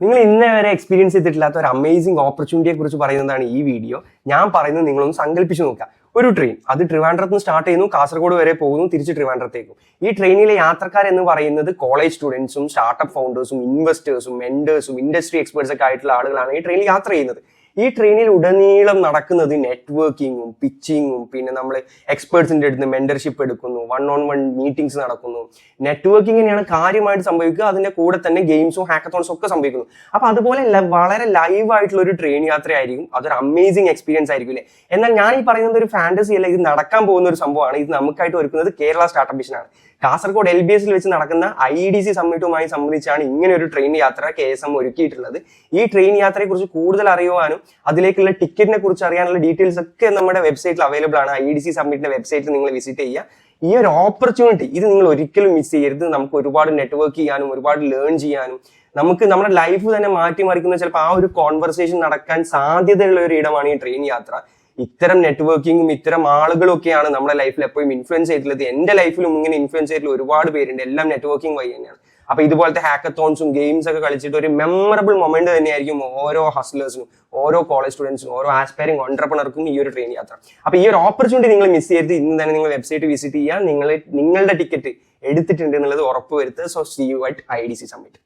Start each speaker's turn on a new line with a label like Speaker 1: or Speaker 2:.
Speaker 1: നിങ്ങൾ ഇന്നേ വരെ എക്സ്പീരിയൻസ് ചെയ്തിട്ടില്ലാത്ത ഒരു അമേസിംഗ് ഓപ്പർച്യൂണിറ്റിയെ കുറിച്ച് പറയുന്നതാണ് ഈ വീഡിയോ. ഞാൻ പറയുന്നത് നിങ്ങളൊന്ന് സങ്കല്പിച്ച് നോക്കുക. ഒരു ട്രെയിൻ, അത് ട്രിവാൻഡ്രത്ത് നിന്ന് സ്റ്റാർട്ട് ചെയ്യുന്നു, കാസർഗോഡ് വരെ പോകുന്നു, തിരിച്ച് ട്രിവാൻഡ്രത്തേക്കും. ഈ ട്രെയിനിലെ യാത്രക്കാർ എന്ന് പറയുന്നത് കോളേജ് സ്റ്റുഡൻസും സ്റ്റാർട്ടപ്പ് ഫൗണ്ടേഴ്സും ഇൻവെസ്റ്റേഴ്സും മെന്റേഴ്സും ഇൻഡസ്ട്രി എക്സ്പേർട്സ് ഒക്കെ ആയിട്ടുള്ള ആളുകളാണ് ഈ ട്രെയിനിൽ യാത്ര ചെയ്യുന്നത്. ഈ ട്രെയിനിൽ ഉടനീളം നടക്കുന്നത് നെറ്റ്വർക്കിങ്ങും പിച്ചിങ്ങും, പിന്നെ നമ്മൾ എക്സ്പേർട്സിന്റെ അടുത്ത് മെന്റർഷിപ്പ് എടുക്കുന്നു, 1-on-1 മീറ്റിംഗ്സ് നടക്കുന്നു. നെറ്റ്വർക്കിങ്ങിനെയാണ് കാര്യമായിട്ട് സംഭവിക്കുക. അതിന്റെ കൂടെ തന്നെ ഗെയിംസും ഹാക്കത്തോൺസും ഒക്കെ സംഭവിക്കുന്നു. അപ്പൊ അതുപോലെ വളരെ ലൈവ് ആയിട്ടുള്ള ഒരു ട്രെയിൻ യാത്രയായിരിക്കും. അതൊരു അമേസിംഗ് എക്സ്പീരിയൻസ് ആയിരിക്കും അല്ലേ. എന്നാൽ ഞാൻ ഈ പറയുന്നത് ഒരു ഫാന്റസി അല്ല, ഇത് നടക്കാൻ പോകുന്ന ഒരു സംഭവമാണ്. ഇത് നമുക്കായിട്ട് ഒരുക്കുന്നത് കേരള സ്റ്റാർട്ടപ്പ് മിഷനാണ്. കാസർഗോഡ് LBS വെച്ച് നടക്കുന്ന IEDC സമ്മിറ്റുമായി സംബന്ധിച്ചാണ് ഇങ്ങനെ ഒരു ട്രെയിൻ യാത്ര KSM ഒരുക്കിയിട്ടുള്ളത്. ഈ ട്രെയിൻ യാത്രയെ കുറിച്ച് കൂടുതൽ അറിയുവാനും അതിലേക്കുള്ള ടിക്കറ്റിനെ കുറിച്ച് അറിയാനുള്ള ഡീറ്റെയിൽസ് ഒക്കെ നമ്മുടെ വെബ്സൈറ്റിൽ അവൈലബിൾ ആണ്. IEDC സമ്മിറ്റിന്റെ വെബ്സൈറ്റിൽ നിങ്ങൾ വിസിറ്റ് ചെയ്യുക. ഈ ഒരു ഓപ്പർച്യൂണിറ്റി ഇത് നിങ്ങൾ ഒരിക്കലും മിസ് ചെയ്യരുത്. നമുക്ക് ഒരുപാട് നെറ്റ്വർക്ക് ചെയ്യാനും ഒരുപാട് ലേൺ ചെയ്യാനും നമുക്ക് നമ്മുടെ ലൈഫ് തന്നെ മാറ്റിമറിക്കുന്ന ചിലപ്പോൾ ആ ഒരു കോൺവെർസേഷൻ നടക്കാൻ സാധ്യതയുള്ള ഒരു ഇടമാണ് ഈ ട്രെയിൻ യാത്ര. ഇത്തരം നെറ്റ്വർക്കിങ്ങും ഇത്തരം ആളുകളും ഒക്കെയാണ് നമ്മുടെ ലൈഫിൽ എപ്പോഴും ഇൻഫ്ലുവൻസ് ചെയ്തിട്ടുള്ളത്. എന്റെ ലൈഫിലും ഇങ്ങനെ ഇൻഫ്ലുവൻസ് ചെയ്തിട്ടുള്ള ഒരുപാട് പേരുണ്ട്. എല്ലാം നെറ്റ്വർക്കിംഗ് വഴി തന്നെയാണ്. അപ്പൊ ഇതുപോലത്തെ ഹാക്കത്തോൺസും ഗെയിംസ് ഒക്കെ കളിച്ചിട്ട് ഒരു മെമ്മറബിൾ മൊമെന്റ് തന്നെയായിരിക്കും ഓരോ ഹസ്ലേഴ്സിനും, ഓരോ കോളേജ് സ്റ്റുഡൻസിനും, ഓരോ ആസ്പയറിംഗ് ഓൺട്രപ്രണർക്കും ഈ ഒരു ട്രെയിൻ യാത്ര. അപ്പൊ ഈ ഒരു ഓപ്പർച്യൂണിറ്റി നിങ്ങൾ മിസ് ചെയ്യരുത്. ഇന്ന് തന്നെ നിങ്ങൾ വെബ്സൈറ്റ് വിസിറ്റ് ചെയ്യുക. നിങ്ങളുടെ ടിക്കറ്റ് എടുത്തിട്ടുണ്ട് എന്നുള്ളത് ഉറപ്പ് വരുത്തുക. So see you at IEDC summit.